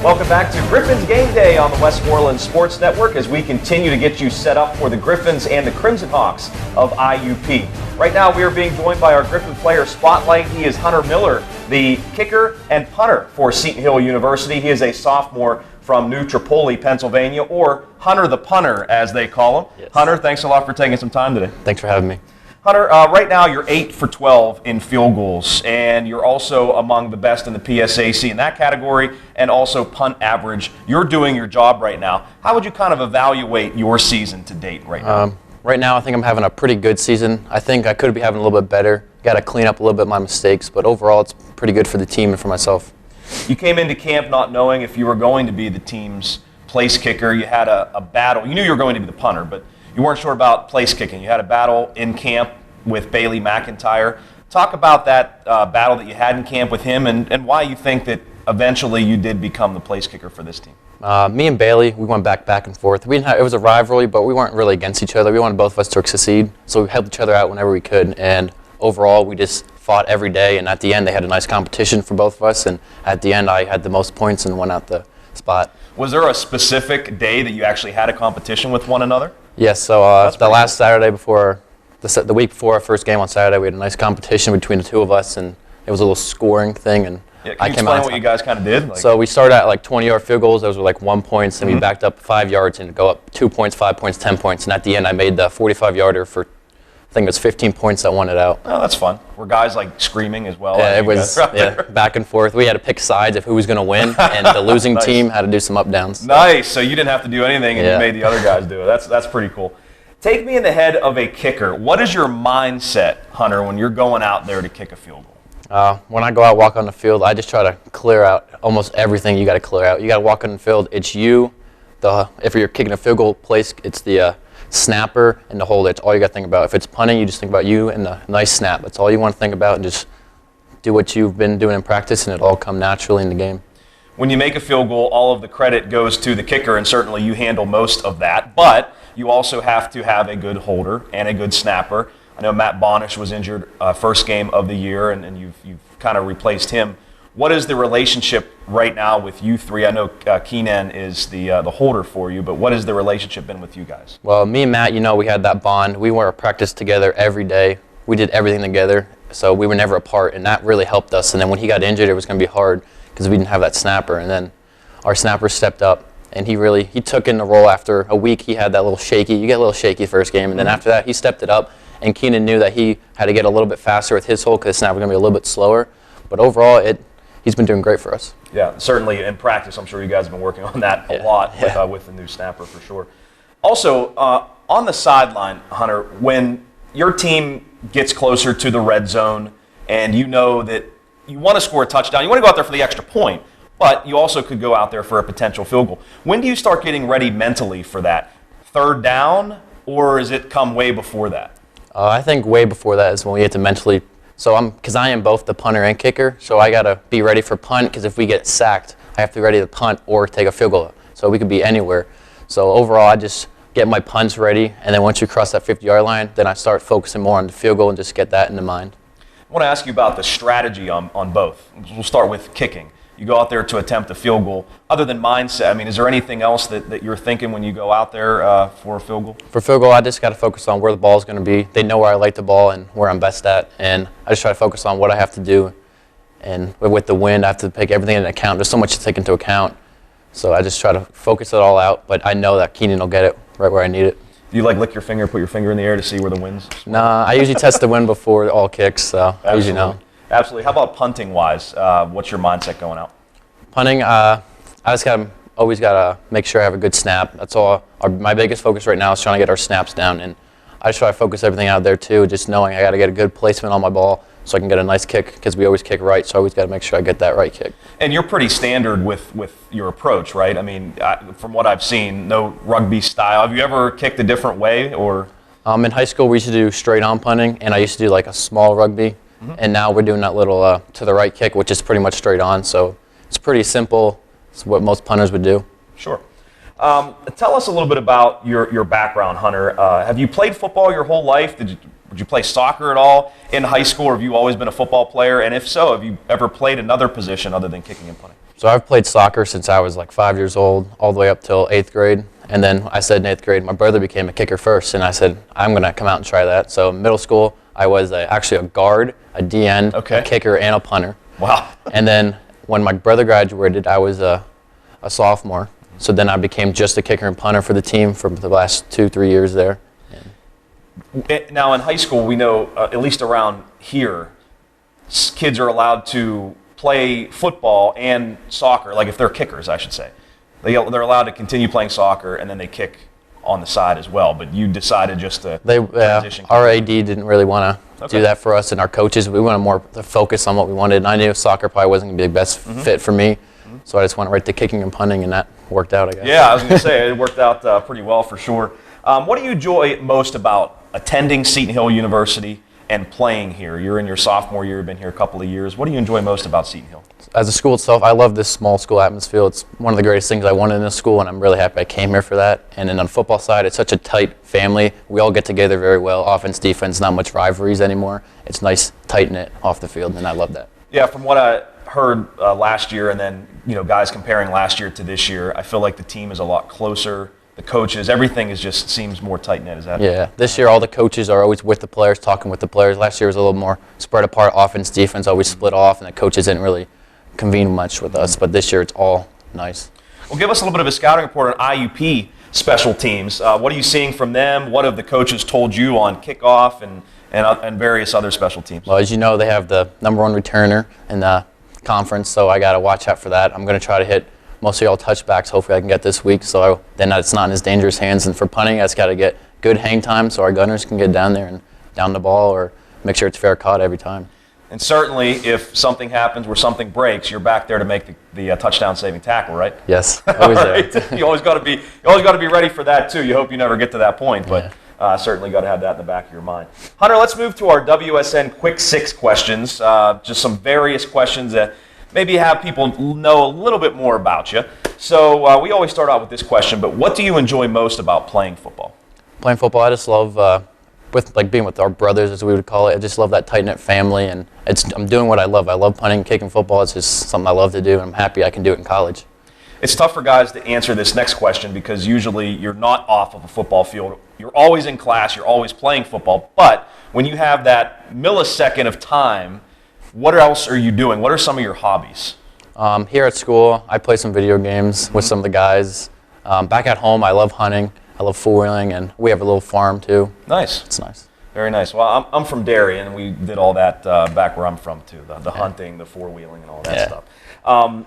Welcome back to Griffins Game Day on the Westmoreland Sports Network as we continue to get you set up for the Griffins and the Crimson Hawks of IUP. Right now we are being joined by our Griffin player spotlight. He is Hunter Miller, the kicker and punter for Seton Hill University. He is a sophomore from New Tripoli, Pennsylvania, or Hunter the Punter as they call him. Yes. Hunter, thanks a lot for taking some time today. Thanks for having me. Hunter, right now you're 8 for 12 in field goals, and you're also among the best in the PSAC in that category, and also punt average. You're doing your job right now. How would you kind of evaluate your season to date right now? Right now, I think I'm having a pretty good season. I think I could be having a little bit better. Got to clean up a little bit my mistakes, but overall, it's pretty good for the team and for myself. You came into camp not knowing if you were going to be the team's place kicker. You had a battle. You knew you were going to be the punter, but you weren't sure about place kicking. You had a battle in camp with Bailey McIntyre. Talk about that battle that you had in camp with him and why you think that eventually you did become the place kicker for this team. Me and Bailey, we went back and forth. It was a rivalry, but we weren't really against each other. We wanted both of us to succeed, so we helped each other out whenever we could. And overall, we just fought every day, and at the end, they had a nice competition for both of us. And at the end, I had the most points and won out the spot. Was there a specific day that you actually had a competition with one another? Yes, so the last Saturday before, the week before our first game on Saturday, we had a nice competition between the two of us, and it was a little scoring thing. And yeah, can you explain what you guys kind of did? So we started at like 20-yard field goals. Those were like 1 point, and we backed up 5 yards and go up 2 points, 5 points, 10 points. And at the end, I made the 45-yarder for, I think it was 15 points that won it out. Oh, that's fun. Were guys like screaming as well? Yeah, it was back and forth. We had to pick sides of who was going to win, and the losing Nice. team had to do some up downs. Nice. So you didn't have to do anything, and you made the other guys do it. That's pretty cool. Take me in the head of a kicker. What is your mindset, Hunter, when you're going out there to kick a field goal? When I go out, walk on the field, I just try to clear out almost everything you got to clear out. You got to walk on the field. It's you. If you're kicking a field goal place, it's the snapper and the holder. It's all you got to think about. If it's punting, you just think about you and the nice snap. That's all you want to think about, and just do what you've been doing in practice, and it'll all come naturally in the game. When you make a field goal, all of the credit goes to the kicker, and certainly you handle most of that. But you also have to have a good holder and a good snapper. I know Matt Bonish was injured first game of the year, and you've kind of replaced him. What is the relationship right now with you three? I know Keenan is the holder for you, but what has the relationship been with you guys? Well, me and Matt, we had that bond. We were at practice together every day. We did everything together, so we were never apart, and that really helped us. And then when he got injured, it was going to be hard because we didn't have that snapper. And then our snapper stepped up, and he took in the role. After a week, he had that little shaky. You get a little shaky first game, and then after that, he stepped it up. And Keenan knew that he had to get a little bit faster with his hole because the snap was going to be a little bit slower. But overall, he's been doing great for us. Yeah, certainly in practice, I'm sure you guys have been working on that a lot with the new snapper for sure. Also, on the sideline, Hunter, when your team gets closer to the red zone and you know that you want to score a touchdown, you want to go out there for the extra point, but you also could go out there for a potential field goal. When do you start getting ready mentally for that? Third down, or is it come way before that? I think way before that is when we have to mentally. So because I am both the punter and kicker, so I got to be ready for punt, because if we get sacked, I have to be ready to punt or take a field goal. So we could be anywhere. So overall, I just get my punts ready, and then once you cross that 50-yard line, then I start focusing more on the field goal and just get that into mind. I want to ask you about the strategy on both. We'll start with kicking. You go out there to attempt a field goal. Other than mindset, I mean, is there anything else that you're thinking when you go out there for a field goal? For field goal, I just got to focus on where the ball is going to be. They know where I like the ball and where I'm best at, and I just try to focus on what I have to do. And with the wind, I have to take everything into account. There's so much to take into account. So I just try to focus it all out, but I know that Keenan will get it right where I need it. Do you lick your finger, put your finger in the air to see where the wind's? Nah, I usually test the wind before all kicks, so I usually know. Absolutely. How about punting-wise? What's your mindset going out? Punting, I just always got to make sure I have a good snap. That's all. My biggest focus right now is trying to get our snaps down, and I just try to focus everything out there too, just knowing I got to get a good placement on my ball so I can get a nice kick, because we always kick right, so I always got to make sure I get that right kick. And you're pretty standard with your approach, right? I mean, from what I've seen, no rugby style. Have you ever kicked a different way, or? In high school, we used to do straight-on punting, and I used to do like a small rugby, and now we're doing that little to the right kick, which is pretty much straight on, so it's pretty simple. It's what most punters would do. Sure. Tell us a little bit about your background, Hunter. Have you played football your whole life? Did you play soccer at all in high school, or have you always been a football player? And if so, have you ever played another position other than kicking and punting? So I've played soccer since I was like 5 years old, all the way up till 8th grade. And then I said in 8th grade, my brother became a kicker first, and I said, I'm going to come out and try that. So middle school, I was actually a guard, a D-end, a kicker, and a punter. Wow. And then when my brother graduated, I was a sophomore. So then I became just a kicker and punter for the team for the last 2-3 years there. Now in high school, we know, at least around here, kids are allowed to play football and soccer, like if they're kickers, I should say. They're allowed to continue playing soccer, and then they kick on the side as well. But you decided just to transition. Our AD didn't really want to do that for us, and our coaches, we wanted more to focus on what we wanted. And I knew soccer probably wasn't going to be the best fit for me, so I just went right to kicking and punting, and that worked out, I guess. Yeah, I was going to say, it worked out pretty well for sure. What do you enjoy most about attending Seton Hill University and playing here? You're in your sophomore year, you've been here a couple of years. What do you enjoy most about Seton Hill? As a school itself, I love this small school atmosphere. It's one of the greatest things I wanted in a school, and I'm really happy I came here for that. And then on the football side, it's such a tight family. We all get together very well. Offense, defense, not much rivalries anymore. It's nice, tight-knit off the field, and I love that. Yeah, from what I heard last year, and then guys comparing last year to this year, I feel like the team is a lot closer. The coaches, everything just seems more tight-knit. Is that? Yeah, this year all the coaches are always with the players, talking with the players. Last year was a little more spread apart. Offense, defense always split off, and the coaches didn't really convene much with us. But this year it's all nice. Well, give us a little bit of a scouting report on IUP special teams. What are you seeing from them? What have the coaches told you on kickoff and various other special teams? Well, as you know, they have the #1 returner in the conference, so I got to watch out for that. I'm going to try to hit mostly all touchbacks. Hopefully I can get this week, so then it's not in his dangerous hands. And for punting, I just got to get good hang time so our gunners can get down there and down the ball or make sure it's fair caught every time. And certainly, if something happens where something breaks, you're back there to make the touchdown-saving tackle, right? Yes, always there. Right. You always got to be ready for that too. You hope you never get to that point, but certainly got to have that in the back of your mind. Hunter, let's move to our WSN Quick 6 questions. Just some various questions that maybe have people know a little bit more about you. So we always start out with this question, but what do you enjoy most about playing football? Playing football, I just love being with our brothers, as we would call it. I just love that tight-knit family, and I'm doing what I love. I love punting, kicking football. It's just something I love to do, and I'm happy I can do it in college. It's tough for guys to answer this next question because usually you're not off of a football field. You're always in class. You're always playing football. But when you have that millisecond of time, what else are you doing? What are some of your hobbies? Here at school, I play some video games with some of the guys. Back at home, I love hunting. I love four-wheeling, and we have a little farm too. Nice. It's nice. Very nice. Well, I'm from Darien, and we did all that back where I'm from too, the hunting, the four-wheeling, and all that stuff.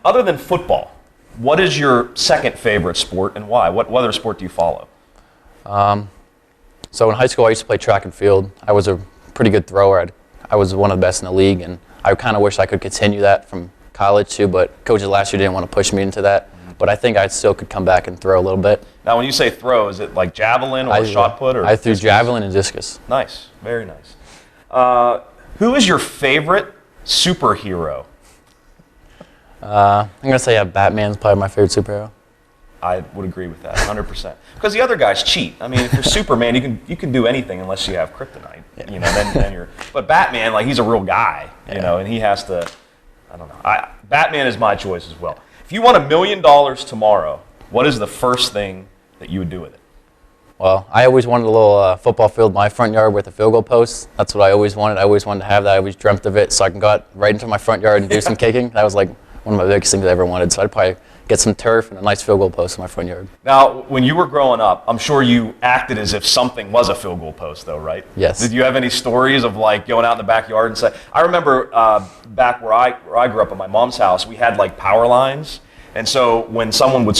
Other than football, what is your second favorite sport, and why? What other sport do you follow? So in high school, I used to play track and field. I was a pretty good thrower. I was one of the best in the league, and I kind of wish I could continue that from college too, but coaches last year didn't want to push me into that. But I think I still could come back and throw a little bit. Now, when you say throw, is it like javelin or shot put? Or I threw javelin and discus. Nice. Very nice. Who is your favorite superhero? I'm going to say Batman's probably my favorite superhero. I would agree with that, 100%. Because the other guys cheat. I mean, if you're Superman, you can do anything unless you have kryptonite. Yeah. Then you're. But Batman, like, he's a real guy, and he has to. I don't know. Batman is my choice as well. If you won $1 million tomorrow, what is the first thing that you would do with it? Well, I always wanted a little football field in my front yard with a field goal post. That's what I always wanted. I always wanted to have that. I always dreamt of it, so I can go out right into my front yard and do some kicking. That was like one of my biggest things I ever wanted. So I'd probably get some turf and a nice field goal post in my front yard. Now, when you were growing up, I'm sure you acted as if something was a field goal post, though, right? Yes. Did you have any stories of like going out in the backyard and say? I remember back where I grew up at my mom's house, we had like power lines. And so when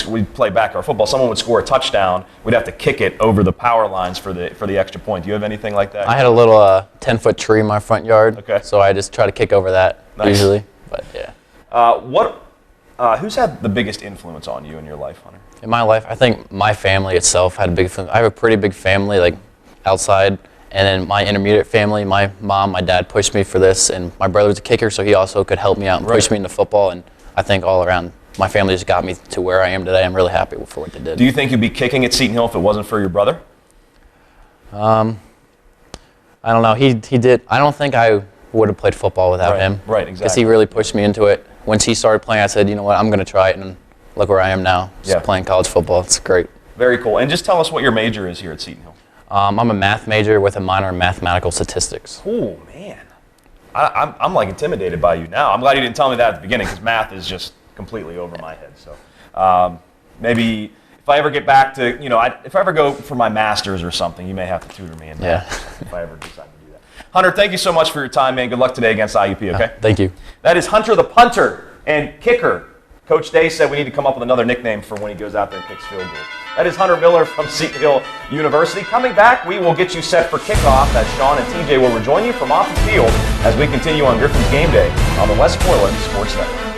we'd play backyard football, someone would score a touchdown, we'd have to kick it over the power lines for the extra point. Do you have anything like that? I had a little 10-foot tree in my front yard, so I just try to kick over that usually. But yeah. Who's had the biggest influence on you in your life, Hunter? In my life, I think my family itself had a big influence. I have a pretty big family, like outside, and then my intermediate family, my mom, my dad pushed me for this, and my brother was a kicker, so he also could help me out and push me into football, and I think all around, my family just got me to where I am today. I'm really happy for what they did. Do you think you'd be kicking at Seton Hill if it wasn't for your brother? I don't know. He did. I don't think I would have played football without him. Right, exactly. Because he really pushed me into it. once he started playing, I said, you know what, I'm going to try it, and look where I am now, just playing college football. It's great. Very cool. And just tell us what your major is here at Seton Hill. I'm a math major with a minor in mathematical statistics. Oh, man. I'm like intimidated by you now. I'm glad you didn't tell me that at the beginning because math is just completely over my head. So maybe if I ever get back to, if I ever go for my master's or something, you may have to tutor me in math if I ever decide to do that. Hunter, thank you so much for your time, man. Good luck today against IUP, okay? Thank you. That is Hunter the punter and kicker. Coach Day said we need to come up with another nickname for when he goes out there and kicks field goals. That is Hunter Miller from Seton Hill University. Coming back, we will get you set for kickoff as Sean and TJ will rejoin you from off the field as we continue on Griffin's Game Day on the West Portland Sports Network.